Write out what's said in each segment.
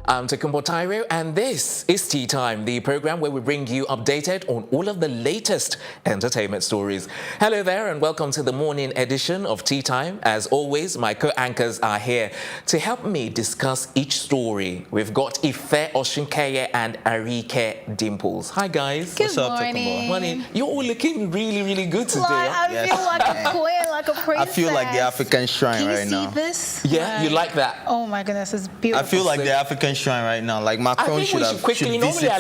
I'm Tokumbo Tyro, and this is Tea Time, the program where we bring you updated on all of the latest entertainment stories. Hello there, and welcome to the morning edition of Tea Time. As always, my co-anchors are here to help me discuss each story. We've got Ife Oshunkeye and Arike Dimples. Hi, guys. Good morning. Morning. You're all looking really, really good today. I feel like a queen, like a princess. I feel like the African shrine right now. Can you see this? Yeah, you like that? Oh my goodness, it's beautiful. I feel like the African shrine right now. Like Macron should have quickly. Normally, I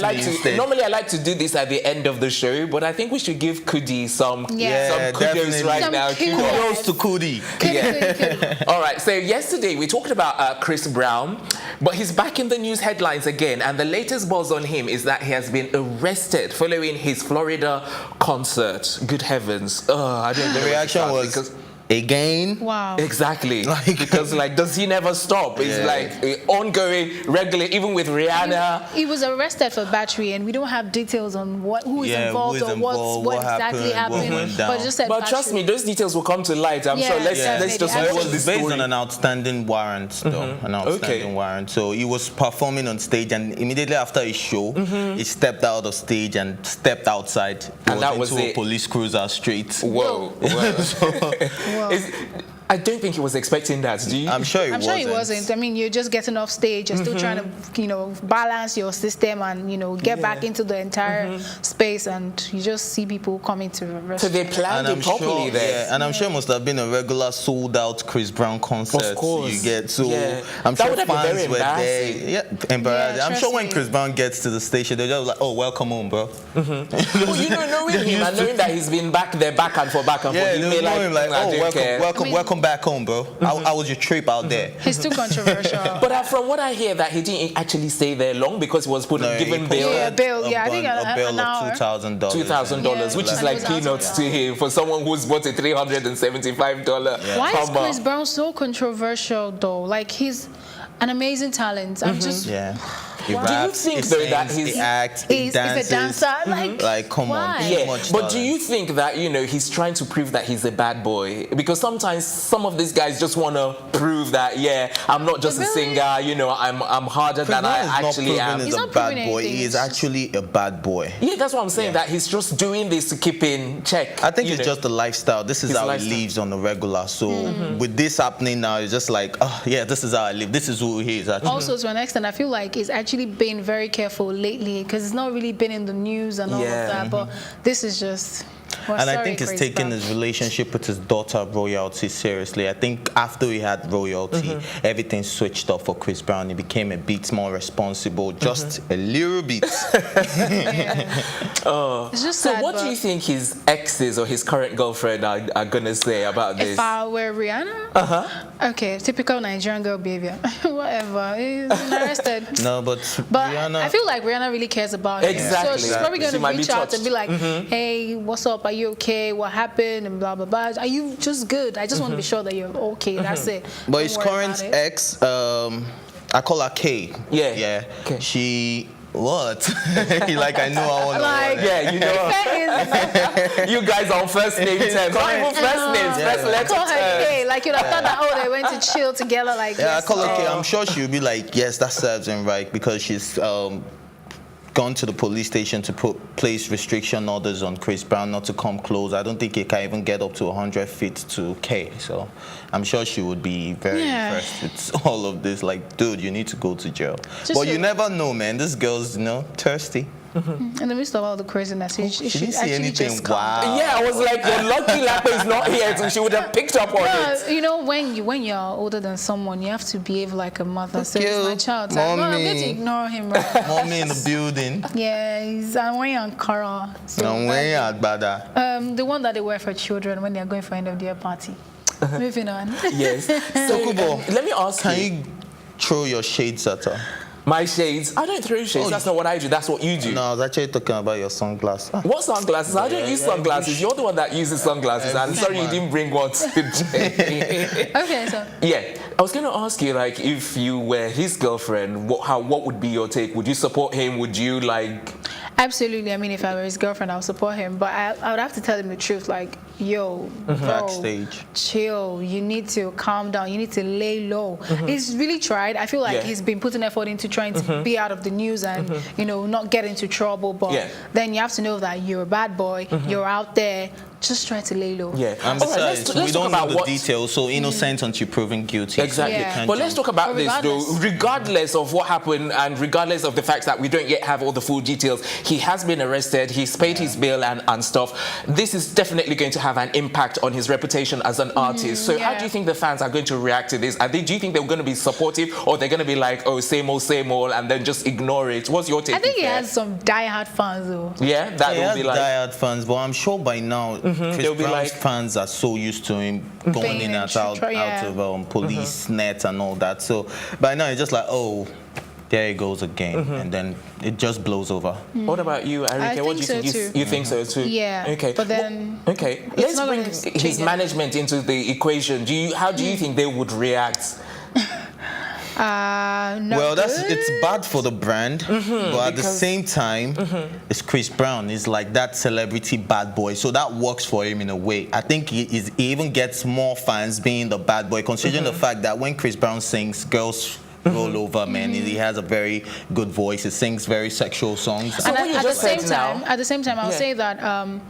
like to do this at the end of the show, but I think we should give Kudi some kudos definitely. right now. Kudos to Kudi. Yeah. All right. So yesterday we talked about Chris Brown, but he's back in the news headlines again, and the latest buzz on him is that he has been arrested following his Florida concert. Good heavens! I don't know. The reaction was again. Wow. Exactly. Because does he never stop? It's like ongoing, regular, even with Rihanna. He was arrested for battery, and we don't have details on who is involved or what exactly happened. But trust me, those details will come to light. I'm sure. Let's just it watch the was based on an outstanding warrant, though. An outstanding warrant. So he was performing on stage, and immediately after his show, he stepped out of stage and stepped outside. And that was into a police cruiser straight. Whoa. I don't think he was expecting that, do you? I'm sure he wasn't. I mean, you're just getting off stage. You're still trying to, balance your system and, get back into the entire space, and you just see people coming to the restaurant. So they planned it properly there. Yeah, and I'm sure it must have been a regular sold-out Chris Brown concert. Of course. You get so. Yeah. I'm That sure would have been fans very were there. embarrassing. Yeah, embarrassing. Yeah, I'm sure when Chris Brown gets to the station, they're just like, "Oh, welcome home, bro." Well, knowing him and knowing that he's been back there, back and forth, Yeah, you they may know him like, "Oh, welcome back home, bro. How was your trip out there?" He's too controversial. But from what I hear, that he didn't actually stay there long because he was given bail. Yeah, bail. Yeah, I think a bail of $2,000. $2,000, which is like peanuts to him for someone who's bought a $375 Why is Chris Brown so controversial though? Like, he's an amazing talent. I'm just He raps, do you think though that he acts, he's a dancer? Like come on, yeah. much But talent. do you think that he's trying to prove that he's a bad boy? Because sometimes some of these guys just want to prove that I'm not just a singer. I'm harder than I actually am. He's not a bad boy. He is actually a bad boy. Yeah, that's what I'm saying. That he's just doing this to keep in check. I think it's just the lifestyle. This is how he lives on the regular. So with this happening now, it's just like, this is how I live. This is who he is. Actually. Also, to an extent, I feel like he's actually been very careful lately because it's not really been in the news and all of that. But this is just. I think he's taking his relationship with his daughter royalty seriously. I think after he had royalty, everything switched up for Chris Brown. He became a bit more responsible, just a little bit. It's just sad, what do you think his exes or his current girlfriend are gonna say about this? If I were Rihanna, okay, typical Nigerian girl behavior. Whatever, he's been arrested. No, but Rihanna, I feel like Rihanna really cares about him. Exactly. So she's probably going to reach out and be like, "Hey, what's up? Are you okay? What happened? And blah blah blah. Are you just good? I just want to be sure that you're okay. That's it." But his current ex, I call her Kay. Yeah. Okay. She. What? I know I want to. You guys are on first name terms. Not even first names. First letter. I call her Kay. You'd have thought that they went to chill together. I call her Kay. I'm sure she'll be like, yes, that serves him right because she's gone to the police station to place restriction orders on Chris Brown not to come close. I don't think he can even get up to 100 feet to Kay. So I'm sure she would be very impressed with all of this. Like, dude, you need to go to jail. But you never know, man. This girl's, thirsty. In the midst of all the craziness, she didn't see anything. Wow. Yeah, I was like, you're lucky Lapo is not here, so she would have picked up on it. When you're older than someone, you have to behave like a mother. So it's it's my child. So I'm going to ignore him. Right? Mommy in the building. Yeah, he's Anway and Kara. The one that they wear for children when they're going for end of the year party. Moving on. Yes. So let me ask you. Can you throw your shades at her? My shades? I don't throw shades. That's not what I do. That's what you do. No, I was actually talking about your sunglasses. What sunglasses? I don't use sunglasses. You're the one that uses sunglasses. I'm sorry you didn't bring one today. Okay, so. Yeah. I was going to ask you, if you were his girlfriend, what would be your take? Would you support him? Would you, Absolutely. I mean, if I were his girlfriend, I would support him. But I would have to tell him the truth. Like, yo, bro, Backstage. chill. You need to calm down. You need to lay low. He's really tried. I feel like he's been putting effort into trying to be out of the news and, you know, not get into trouble. But then you have to know that you're a bad boy. You're out there. Just try to lay low. And All right, besides, let's we talk don't know about the details, so innocent until proven guilty. Exactly. Yeah. But let's talk about this, though. Regardless of what happened and regardless of the fact that we don't yet have all the full details, he has been arrested, he's paid his bail and stuff. This is definitely going to have an impact on his reputation as an artist. So how do you think the fans are going to react to this? Do you think they're going to be supportive, or they're going to be like, oh, same old, and then just ignore it? What's your take? I think he has some diehard fans, though. Yeah, that will be like diehard fans, but I'm sure by now Chris They'll be Brown's like, fans are so used to him going in and out of police nets and all that. So by now it's just like, oh, there he goes again, and then it just blows over. What about you, Arike? What do you think? You think so too? Yeah. Okay. But then, let's bring his management into the equation. How do you think they would react? No, it's bad for the brand, but at the same time, it's Chris Brown. He's like that celebrity bad boy, so that works for him in a way. I think he even gets more fans being the bad boy, considering the fact that when Chris Brown sings, girls roll over, man. He has a very good voice. He sings very sexual songs. And at the same time, I'll say that.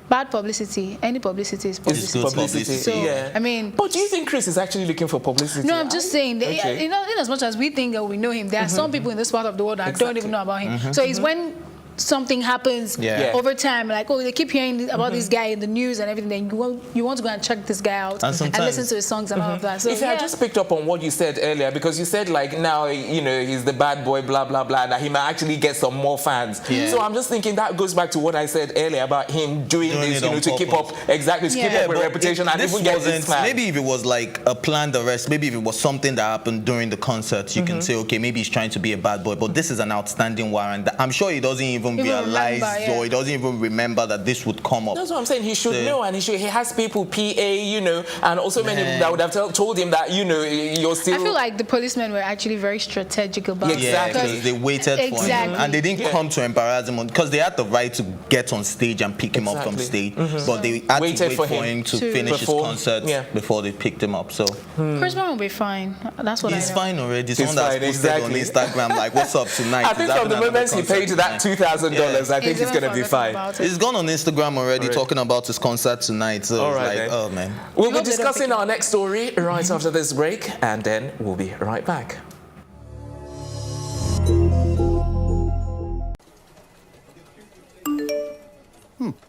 Bad publicity, any publicity is publicity. It's good publicity. So, I mean... But do you think Chris is actually looking for publicity? No, I'm just saying, you know, in as much as we think that we know him, there are some people in this part of the world that don't even know about him. So it's when something happens over time, like, oh, they keep hearing about this guy in the news and everything, then you want to go and check this guy out and listen to his songs and all of that. So if I just picked up on what you said earlier, because you said like now, you know, he's the bad boy, blah blah blah, that he might actually get some more fans. So I'm just thinking that goes back to what I said earlier about him doing this, you know, to keep up with reputation and even get his fans. Maybe if it was like a planned arrest, maybe if it was something that happened during the concert, you can say, okay, maybe he's trying to be a bad boy, but this is an outstanding warrant. I'm sure he doesn't even realize or he doesn't even remember that this would come up. That's what I'm saying. He should know, and he has people, PA, you know, and also many people that would have told him that, you know, you're still... I feel like the policemen were actually very strategic about it. Because they waited for him. And they didn't come to embarrass him, because they had the right to get on stage and pick him up from stage. But they had to wait for him to finish his concert before they picked him up. So Chris Brown will be fine. That's what he's I know. fine already. Someone that's posted on Instagram like, what's up tonight? I think from the moment he paid that $2,000, I think he's going to be fine. He's gone on Instagram already talking about his concert tonight. So it's like, oh man. We'll be discussing our next story right after this break, and then we'll be right back.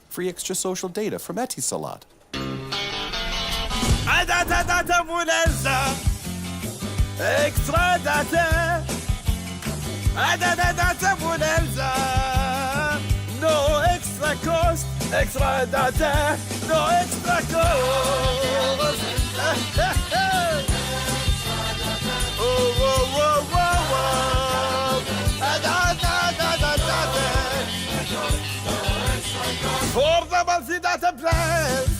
Free extra social data from Etisalat. Extra data. No extra cost. Extra data. No extra cost. Oh, whoa, whoa, whoa, whoa. Portable data plans.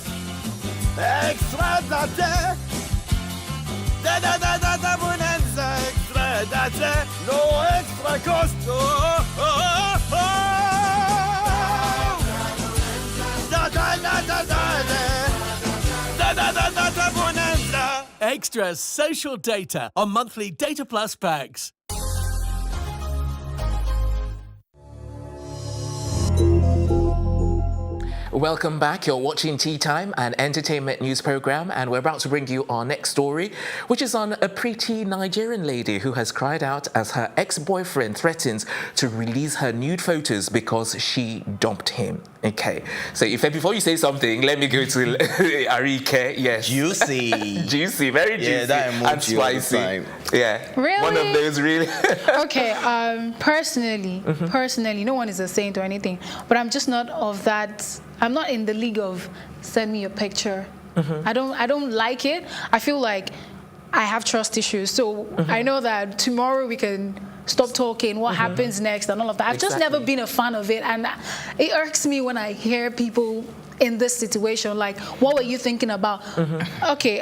Extra data. Da bonanza. Extra data. No extra cost. Oh, oh, oh, oh. Extra social data on monthly Data Plus packs. Welcome back. You're watching Tea Time, an entertainment news program, and we're about to bring you our next story, which is on a pretty Nigerian lady who has cried out as her ex-boyfriend threatens to release her nude photos because she dumped him. Okay, so before you say something, let me go to Arike. Yes. Juicy. Juicy, very juicy. Yeah, that emoji and spicy. Yeah. Really? One of those really. Okay, personally, no one is a saint or anything, but I'm just not of that. I'm not in the league of send me a picture. I don't like it. I feel like I have trust issues. So I know that tomorrow we can stop talking, what happens next and all of that. I've just never been a fan of it, and it irks me when I hear people in this situation? Like, what were you thinking about? Okay,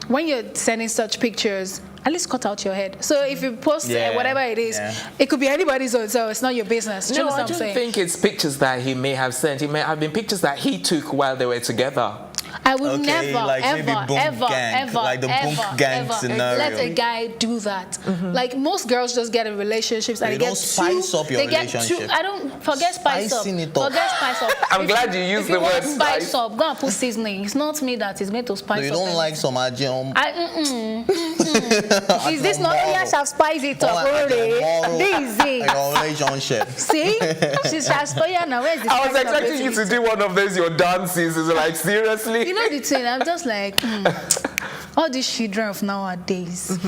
when you're sending such pictures, at least cut out your head. So if you post whatever it is, it could be anybody's own, so it's not your business. No, I don't think it's pictures that he may have sent. It may have been pictures that he took while they were together. I would never, like ever, ever, like the boom gang scenario. let a guy do that. Like, most girls just get in relationships and You they don't get spice up your relationship. I don't forget spice up. Spicing it up. Forget spice up. I'm glad you used the word spice. Spice up. Go and put seasoning. It's not me that is going to spice No, you up. don't like some ajum. Is this not? Yes, I've spiced it up already. This is Your relationship. See, she's spoiled now. Where's the I was spice up expecting you to do one of those your dances. It's like, seriously? You know the thing, I'm just like, all these children of nowadays,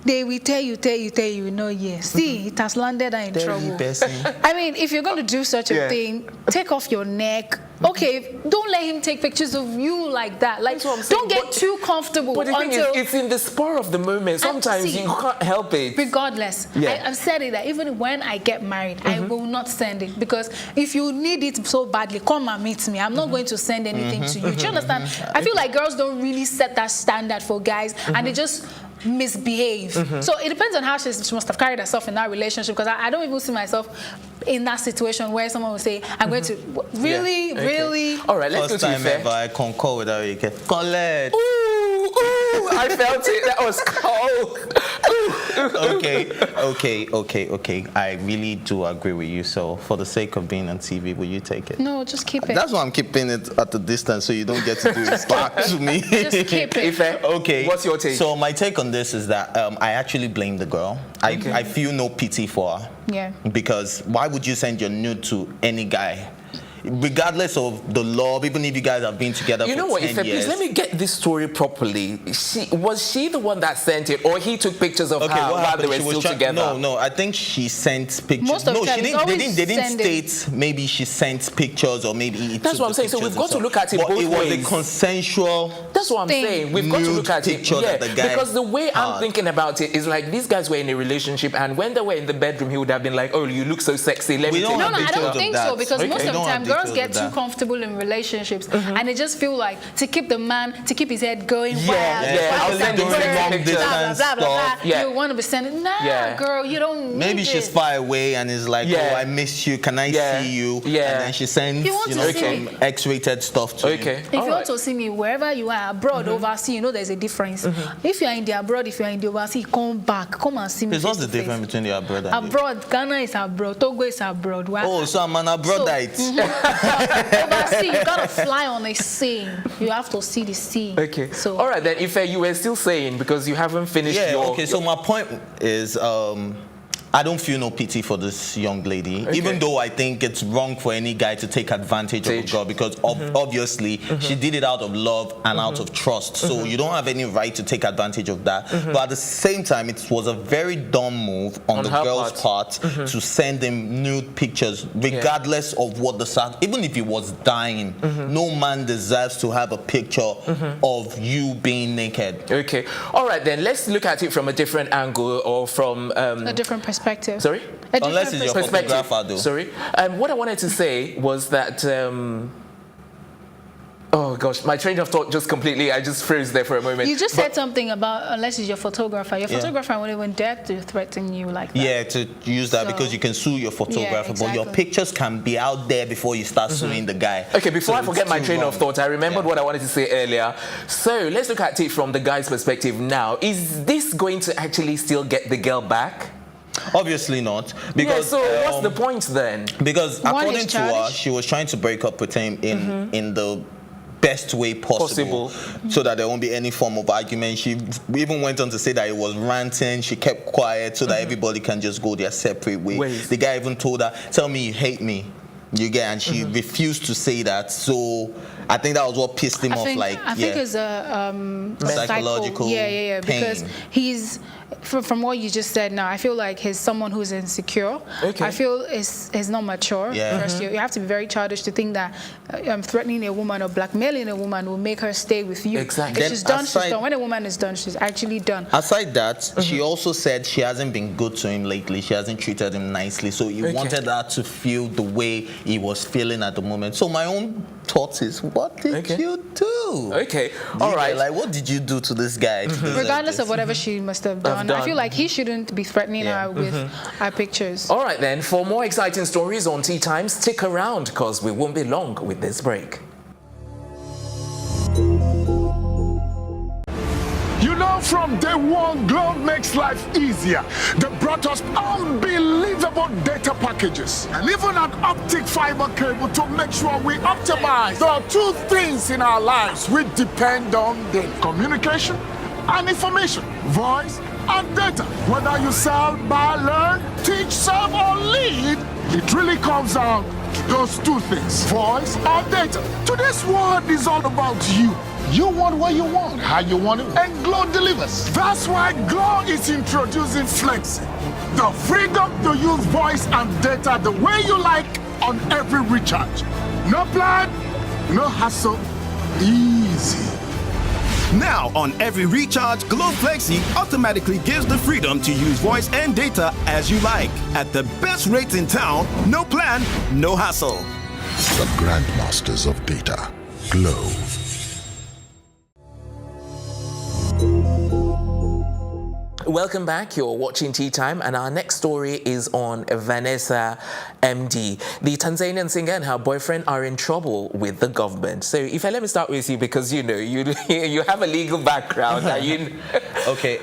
they will tell you, no, yes. See, it has landed her in trouble. I mean, if you're going to do such a thing, take off your neck. Okay, don't let him take pictures of you like that. Like, don't get too comfortable. But the thing is, it's in the spur of the moment. Sometimes you can't help it. Regardless, I've said it that even when I get married, I will not send it, because if you need it so badly, come and meet me. I'm not going to send anything to you. Do you understand? I feel like girls don't really set that standard for guys, and they just misbehave. So it depends on how she must have carried herself in that relationship, because I don't even see myself in that situation where someone will say, I'm going to really. All right, let's First go to time ever I concur with how you get Colette. Ooh, I felt it. That was cold. Okay. I really do agree with you. So for the sake of being on TV, will you take it? No, just keep it. That's why I'm keeping it at the distance, so you don't get to do it back to me. Just keep it. Okay. What's your take? So my take on this is that I actually blame the girl. I feel no pity for her. Yeah. Because why would you send your nude to any guy? Regardless of the love, even if you guys have been together for 10 years. Please let me get this story properly. Was she the one that sent it, or he took pictures of her while they were still together? No, I think she sent pictures. Most of the time, they didn't state maybe she sent pictures or maybe he That's what I'm saying. So we've got to look at it both ways. It was a consensual. That's what I'm saying. We've got to look at it. Yeah, because the way I'm thinking about it is like, these guys were in a relationship, and when they were in the bedroom, he would have been like, "Oh, you look so sexy. Let me take a picture." No, I don't think so, because most of the time girls get too comfortable in relationships, and they just feel like to keep his head going wild. You want to be sending, girl, you don't need Maybe she's far away and is like, oh, I miss you, can I see you? And then she sends some X-rated stuff to him. If you want to see me wherever you are, abroad, overseas, there's a difference. If you are in the abroad, if you are in the overseas, come and see me. What's the difference between the abroad and abroad? Ghana is abroad, Togo is abroad. Oh, so I'm an abroadite. Overseas, you gotta fly on a sea. You have to see the sea. Okay. So all right then, if you were still saying, because you haven't finished So my point is, I don't feel no pity for this young lady, even though I think it's wrong for any guy to take advantage of a girl, because obviously she did it out of love and out of trust. So you don't have any right to take advantage of that. But at the same time, it was a very dumb move on the girl's part to send him nude pictures, regardless of what even if he was dying. No man deserves to have a picture of you being naked. Okay. All right then, let's look at it from a different angle, or from a different perspective. Sorry? Unless it's your photographer, though. Sorry. What I wanted to say was that... oh gosh, my train of thought just completely, I just froze there for a moment. You just said something about unless it's your photographer. Your photographer won't even dare to threaten you like that. Yeah, to use that because you can sue your photographer, but your pictures can be out there before you start suing the guy. Okay, before I forget my train of thought, I remembered what I wanted to say earlier. So let's look at it from the guy's perspective now. Is this going to actually still get the girl back? Obviously not, because so what's the point then? Because according to her, she was trying to break up with him in the best way possible, so that there won't be any form of argument. She even went on to say that it was ranting. She kept quiet so that everybody can just go their separate ways. The guy even told her, "Tell me you hate me." You get, and she refused to say that. So I think that was what pissed him off. I think it's a psychological pain. Because he's from what you just said now, I feel like he's someone who's insecure. I feel he's not mature. First, you have to be very childish to think that threatening a woman or blackmailing a woman will make her stay with you. Exactly. If she's done, she's done. When a woman is done, she's actually done. Aside that, she also said she hasn't been good to him lately. She hasn't treated him nicely. So he wanted her to feel the way he was feeling at the moment. So my own tortoise. What did you do? Okay, all right. Like, what did you do to this guy? Regardless of whatever she must have done, I feel like he shouldn't be threatening her with her pictures. All right, then. For more exciting stories on Tea Time, stick around because we won't be long with this break. You know, from day one, Globe makes life easier. They brought us unbelievable data packages and even an optic fiber cable to make sure we optimize. There are two things in our lives we depend on: the communication and information, voice and data. Whether you sell, buy, learn, teach, serve, or lead, it really comes down to those two things: voice or data. Today's world is all about you. You want what you want, how you want it, and Glow delivers. That's why Glow is introducing Flexi, the freedom to use voice and data the way you like on every recharge. No plan, no hassle, easy. Now, on every recharge, Glow Flexi automatically gives the freedom to use voice and data as you like. At the best rates in town, no plan, no hassle. The grandmasters of data. Glow. Welcome back. You're watching Tea Time, and our next story is on Vanessa MD. The Tanzanian singer and her boyfriend are in trouble with the government. So, if let me start with you because you know you have a legal background. Okay.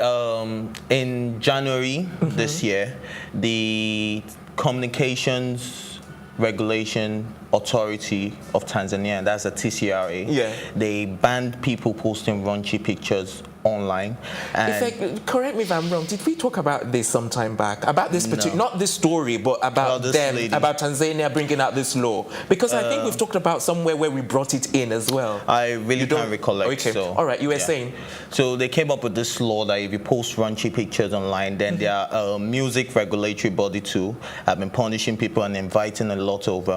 In January this year, the Communications Regulation Authority of Tanzania, and that's a TCRA, they banned people posting raunchy pictures online. And Correct me if I'm wrong, did we talk about this some time back? About this particular, not this story, but about them, lady. About Tanzania bringing out this law? Because I think we've talked about somewhere where we brought it in as well. I really can't recollect. Okay, so, all right, you were saying? So they came up with this law that if you post raunchy pictures online, then their music regulatory body too have been punishing people and inviting a lot of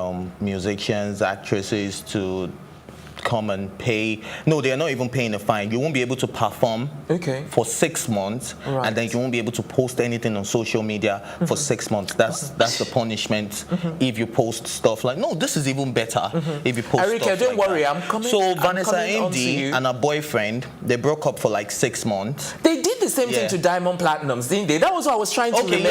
musicians, actresses to come and pay. No, they are not even paying a fine. You won't be able to perform for 6 months, and then you won't be able to post anything on social media for 6 months. That's the punishment if you post stuff like. No, this is even better if you post Arike, stuff don't like worry, that. I'm coming. So I'm Vanessa coming MD and her boyfriend, they broke up for like 6 months. They did the same thing to Diamond Platinums, didn't they? That was what I was trying to remember.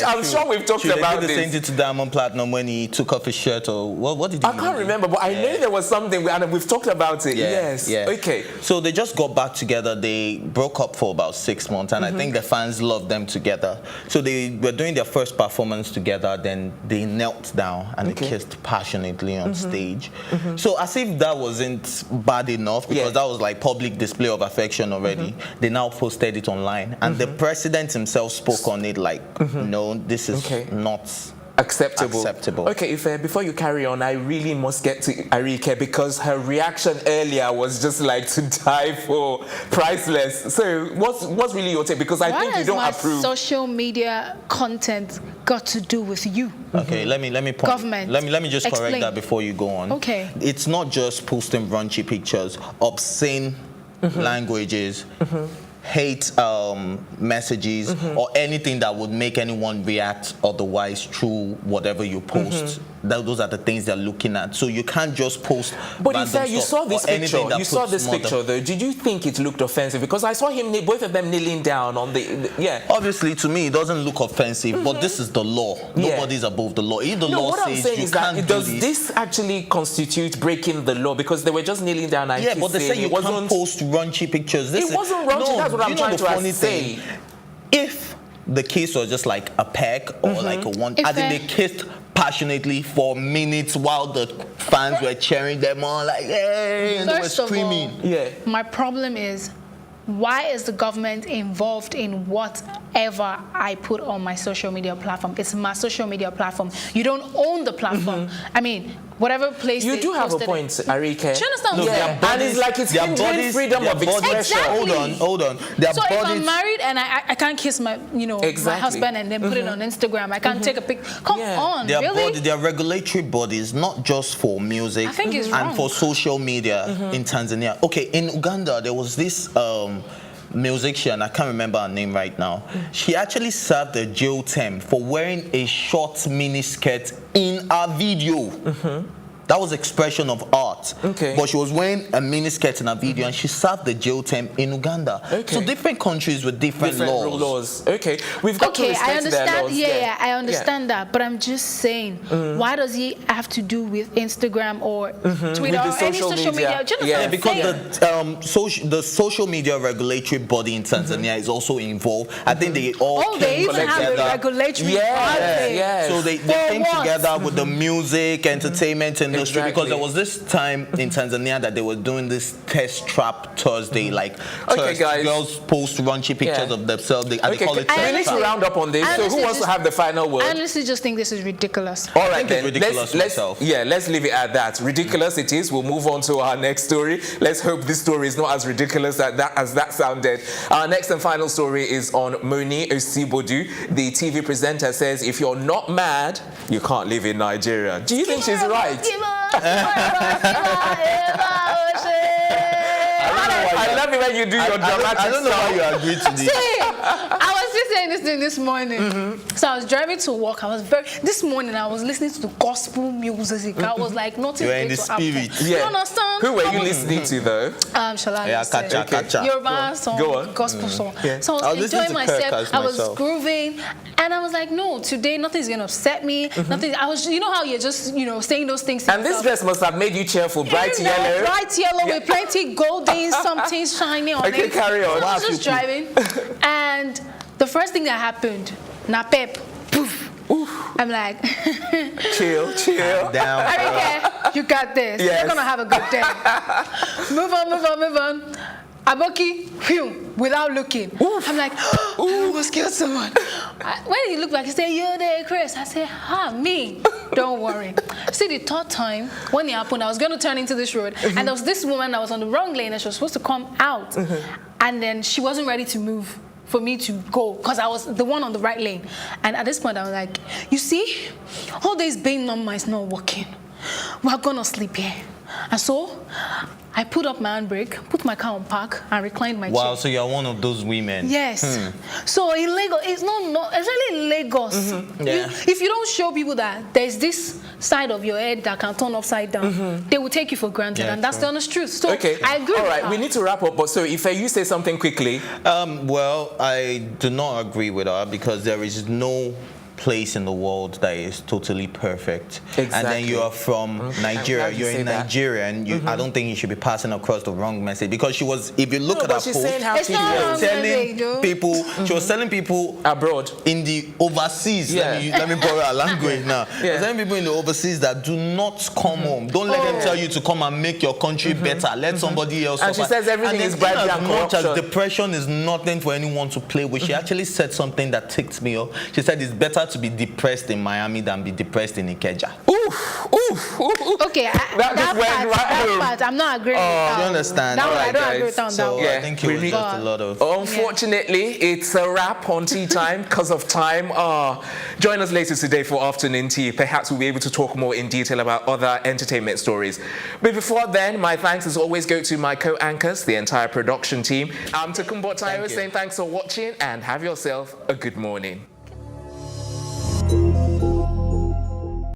I'm sure we've talked about this. They did the same thing to Diamond Platinum when he took off his shirt, or what did he do? I can't remember, but I know there was something, and we've talked about it. Yes. Okay. So they just got back together. They broke up for about 6 months, and I think the fans loved them together. So they were doing their first performance together. Then they knelt down and they kissed passionately on stage. So as if that wasn't bad enough, because that was like public display of affection already. They now posted it online, and the president himself spoke on it like, no, this is not acceptable. Okay, if before you carry on, I really must get to Arike because her reaction earlier was just like to die for, priceless. So what's really your take? Because I think you don't approve. What has my social media content got to do with you? Okay, let me point. Government. Let me just correct that before you go on. Okay. It's not just posting raunchy pictures, obscene languages, hate messages, or anything that would make anyone react otherwise through whatever you post. Those are the things they're looking at. So you can't just post. But you saw this picture. You saw this picture, though. Did you think it looked offensive? Because I saw both of them kneeling down on the. Obviously, to me, it doesn't look offensive. But this is the law. Nobody's above the law. If the law what says I'm saying you is can't that do does this actually constitute breaking the law? Because they were just kneeling down and kissing. But they say you can't post raunchy pictures. It wasn't raunchy. That's what I'm trying to say. If the kiss was just like a peck or like a one, I think they kissed passionately for minutes while the fans were cheering them on, like, hey, and they were screaming. My problem is, why is the government involved in whatever I put on my social media platform? It's my social media platform. You don't own the platform. I mean, whatever place you do have a point, Arike. Do you understand? No, and it's like it's hindering freedom of expression. Exactly. Hold on. So if I'm married and I can't kiss my, my husband and then put it on Instagram, I can't take a pic. Come on, really? There are regulatory bodies, not just for music and for social media in Tanzania. Okay, in Uganda, there was this musician, I can't remember her name right now. She actually served a jail term for wearing a short mini skirt in a video. That was expression of art. Okay. But she was wearing a miniskirt in a video, and she served the jail term in Uganda. Okay. So different countries with different laws. Okay, we've got to respect I understand. their laws. Yeah, I understand that. But I'm just saying, why does he have to do with Instagram or Twitter or any social media? Do you know what I'm because the social media regulatory body in Tanzania is also involved. I think they all they even have a together. regulatory body. Yes. So they came together with the music, entertainment industry, because there was this time in Tanzania that they were doing this test trap Thursday, like guys. girls post raunchy pictures of themselves. They call it we need to round up on this. So who wants to have the final word? I honestly just think this is ridiculous. All right, then. Ridiculous let's leave it at that. Ridiculous it is. We'll move on to our next story. Let's hope this story is not as ridiculous as that sounded. Our next and final story is on Moni Osibodu. The TV presenter says, if you're not mad, you can't live in Nigeria. Do you think she's right? I love it when you do your dramatic I don't know why you agreed to this. I was just saying this thing this morning. So I was driving to work. This morning I was listening to the gospel music. I was like, nothing. You were in the spirit. You understand? Who were you listening to though? Shall I Kacha. Yoruba song, Go on. gospel song. Yeah. So I was enjoying myself. I was myself. grooving, and I was like, no, today nothing's gonna upset me. Nothing. I was, you know how you're just, saying those things. And this dress must have made you cheerful, bright yellow. Bright yellow with plenty golden, something shiny on it. Okay, carry on. So I was just driving, and the first thing that happened, na pep, poof. I'm like, chill. Down. Arike, you got this. Yes. You're gonna have a good day. Move on. Aboki, phew, without looking. I'm like, I almost killed someone. When he looked back, he said, "You there, Chris?" I said, me. Don't worry. See, the third time when it happened, I was going to turn into this road, and there was this woman that was on the wrong lane, and she was supposed to come out, and then she wasn't ready to move for me to go, because I was the one on the right lane. And at this point, I was like, you see, all this being number is not working. We're gonna sleep here. And so I put up my handbrake, put my car on park, and reclined my chair. Wow, so you're one of those women. Yes. So in Lagos, it's not especially in Lagos. Yeah. If you don't show people that there's this side of your head that can turn upside down, they will take you for granted, and that's the honest truth. So I agree. All right, we need to wrap up. But so if you say something quickly. Well, I do not agree with her, because there is no place in the world that is totally perfect. Exactly. And then you are from Nigeria, you're in Nigeria, and I don't think you should be passing across the wrong message, because she was, if you look at her post, she was telling people abroad, in the overseas, let me borrow a language now, telling people in the overseas that do not come home, don't let them tell you to come and make your country better, let somebody else and suffer. She says everything is bribery and corruption. As depression is nothing for anyone to play with, she actually said something that ticked me off. She said it's better to be depressed in Miami than be depressed in Ikeja. Okay, that part, I'm not agreeing with that. You understand? That I don't agree with that. So I think it was just a lot of... Unfortunately, it's a wrap on Tea Time because of time. Join us later today for afternoon tea. Perhaps we'll be able to talk more in detail about other entertainment stories. But before then, my thanks as always go to my co-anchors, the entire production team. I'm Takumbo Tayo saying thanks for watching and have yourself a good morning.